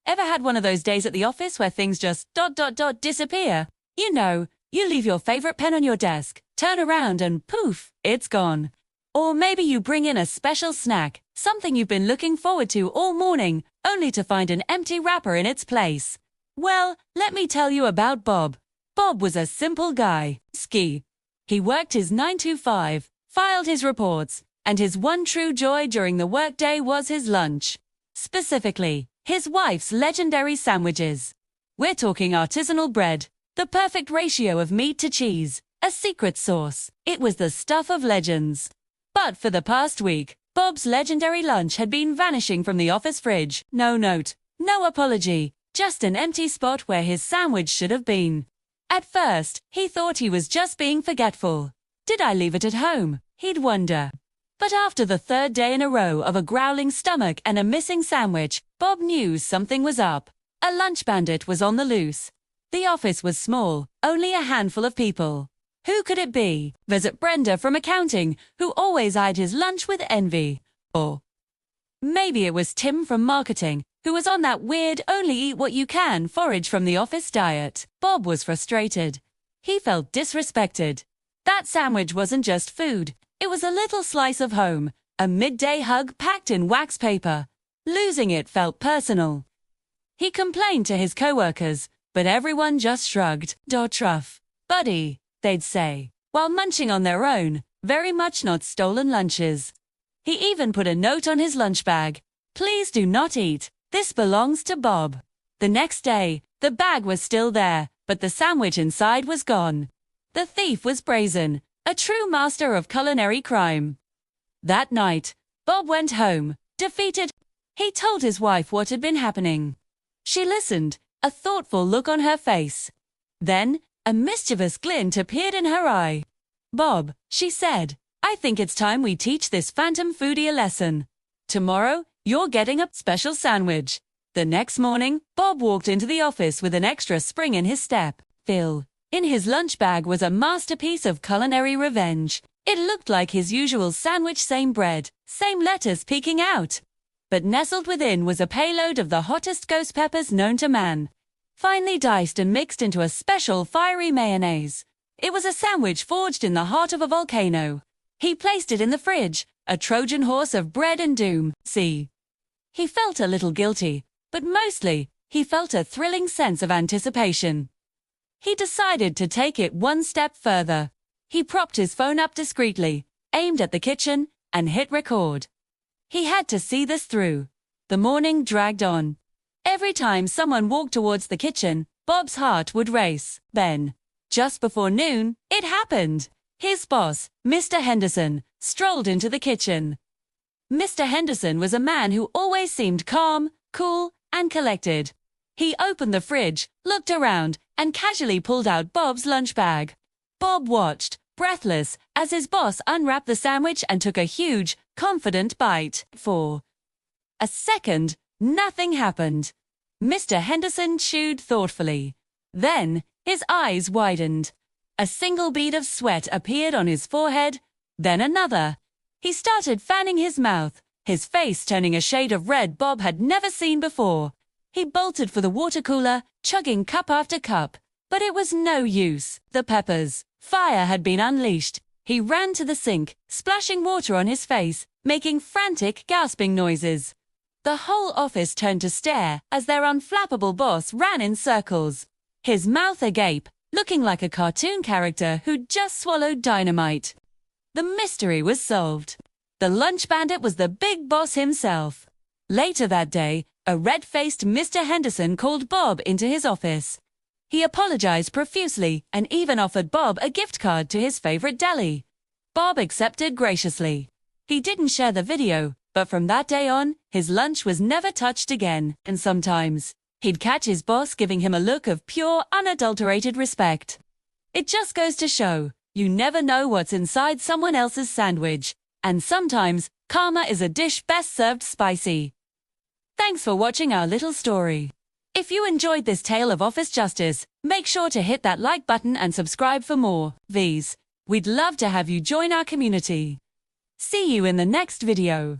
Ever had one of those days at the office where things just disappear? You know, you leave your favorite pen on your desk, turn around and poof, it's gone. Or maybe you bring in a special snack, something you've been looking forward to all morning, only to find an empty wrapper in its place. Well, let me tell you about Bob. Bob was a simple guy. He worked his 9 to 5, filed his reports, and his one true joy during the workday was his lunch. Specifically, his wife's legendary sandwiches. We're talking artisanal bread, the perfect ratio of meat to cheese, a secret sauce. It was the stuff of legends. But for the past week, Bob's legendary lunch had been vanishing from the office fridge. No note, no apology, just an empty spot where his sandwich should have been. At first, he thought he was just being forgetful. Did I leave it at home? He'd wonder. But after the third day in a row of a growling stomach and a missing sandwich, Bob knew something was up. A lunch bandit was on the loose. The office was small, only a handful of people. Who could it be? Was it Brenda from accounting, who always eyed his lunch with envy? Or maybe it was Tim from marketing, who was on that weird only-eat-what-you-can forage from the office diet. Bob was frustrated. He felt disrespected. That sandwich wasn't just food. It was a little slice of home, a midday hug packed in wax paper. Losing it felt personal. He complained to his coworkers, but everyone just shrugged. Truff. Buddy, they'd say, while munching on their own, very much not stolen lunches. He even put a note on his lunch bag. Please do not eat. This belongs to Bob. The next day, the bag was still there, but the sandwich inside was gone. The thief was brazen, a true master of culinary crime. That night, Bob went home, defeated. He told his wife what had been happening. She listened, a thoughtful look on her face. Then, a mischievous glint appeared in her eye. Bob, she said, I think it's time we teach this phantom foodie a lesson. Tomorrow, you're getting a special sandwich. The next morning, Bob walked into the office with an extra spring in his step. In his lunch bag was a masterpiece of culinary revenge. It looked like his usual sandwich, same bread, same lettuce peeking out. But nestled within was a payload of the hottest ghost peppers known to man, finely diced and mixed into a special fiery mayonnaise. It was a sandwich forged in the heart of a volcano. He placed it in the fridge, a Trojan horse of bread and doom. He felt a little guilty, but mostly, he felt a thrilling sense of anticipation. He decided to take it one step further. He propped his phone up discreetly, aimed at the kitchen, and hit record. He had to see this through. The morning dragged on. Every time someone walked towards the kitchen, Bob's heart would race. Then, just before noon, it happened. His boss, Mr. Henderson, strolled into the kitchen. Mr. Henderson was a man who always seemed calm, cool, and collected. He opened the fridge, looked around, and casually pulled out Bob's lunch bag. Bob watched, breathless, as his boss unwrapped the sandwich and took a huge, confident bite. For a second, nothing happened. Mr. Henderson chewed thoughtfully. Then, his eyes widened. A single bead of sweat appeared on his forehead, then another. He started fanning his mouth, his face turning a shade of red Bob had never seen before. He bolted for the water cooler, chugging cup after cup. But it was no use. The peppers. Fire had been unleashed. He ran to the sink, splashing water on his face, making frantic, gasping noises. The whole office turned to stare as their unflappable boss ran in circles, his mouth agape, looking like a cartoon character who'd just swallowed dynamite. The mystery was solved. The lunch bandit was the big boss himself. Later that day, a red-faced Mr. Henderson called Bob into his office. He apologized profusely and even offered Bob a gift card to his favorite deli. Bob accepted graciously. He didn't share the video, but from that day on, his lunch was never touched again, and sometimes, he'd catch his boss giving him a look of pure, unadulterated respect. It just goes to show, you never know what's inside someone else's sandwich, and sometimes, karma is a dish best served spicy. Thanks for watching our little story. If you enjoyed this tale of office justice, make sure to hit that like button and subscribe for more. We'd love to have you join our community. See you in the next video.